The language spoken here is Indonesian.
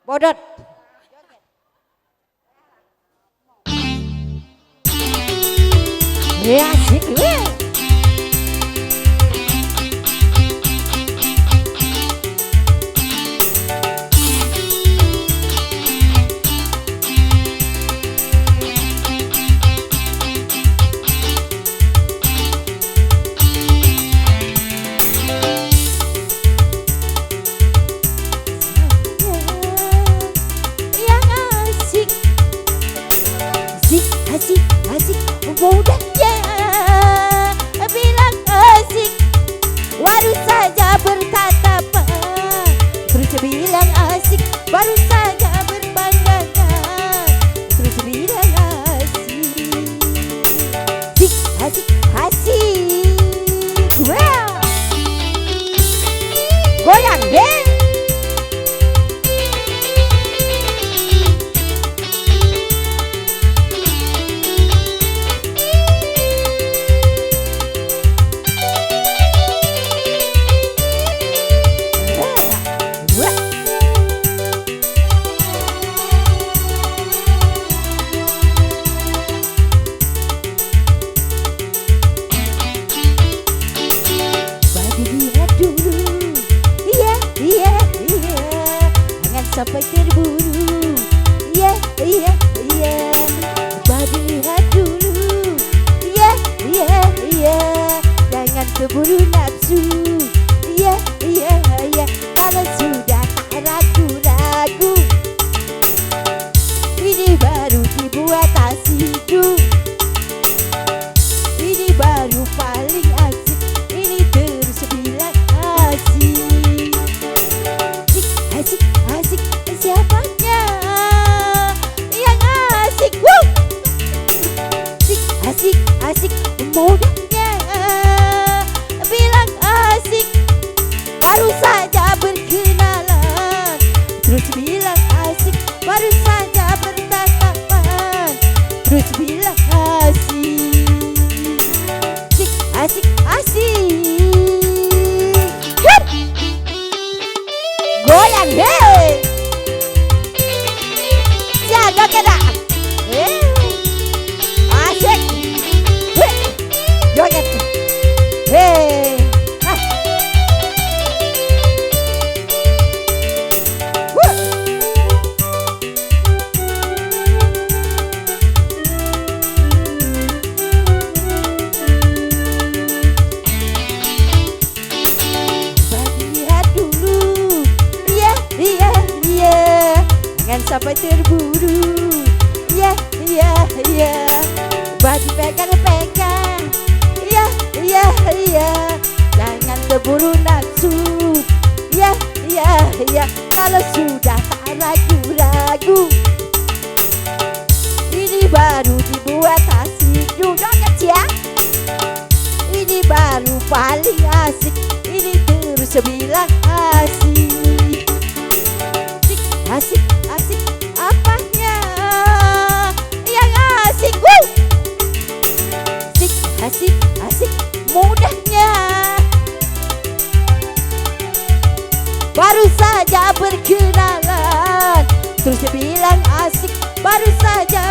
Bodot. Ya asik gue. Asik, asik, mudahnya bilang asik, baru saja bertatapan, terus bilang asik, baru saja berpandangan, terus bilang asik, asik, asik, asik, wow, goyang deh. Sampai terburu, iya, iya, iya. Baru lihat dulu, iya, iya, iya. Jangan keburu nafsu, iya, iya, iya. Kalau sudah tak ragu-ragu, ini baru dibuat asidu. Ini baru paling asik, ini terus bilang asik. Asik, asik, siapanya yang asik, woo! Asik, asik, asik, mudahnya bilang asik, baru saja berkenalan, terus bilang asik, baru saja bertatapan, terus bilang asik, asik, asik, asik, hup! Goyang deh. Jaga kena. Asik. Joget. Hey. Jangan sampai terburu, ya, ya, ya. Baju pegang-pegang, ya, ya, ya. Jangan keburu nafsu, ya, ya, ya. Kalau sudah tak ragu-ragu, ini baru dibuat asik. Joget ya. Ini baru paling asik, ini terus bilang asik. Asik, asik, apanya yang asik, woo! Asik, asik, asik, mudahnya baru saja berkenalan, terus bilang asik, baru saja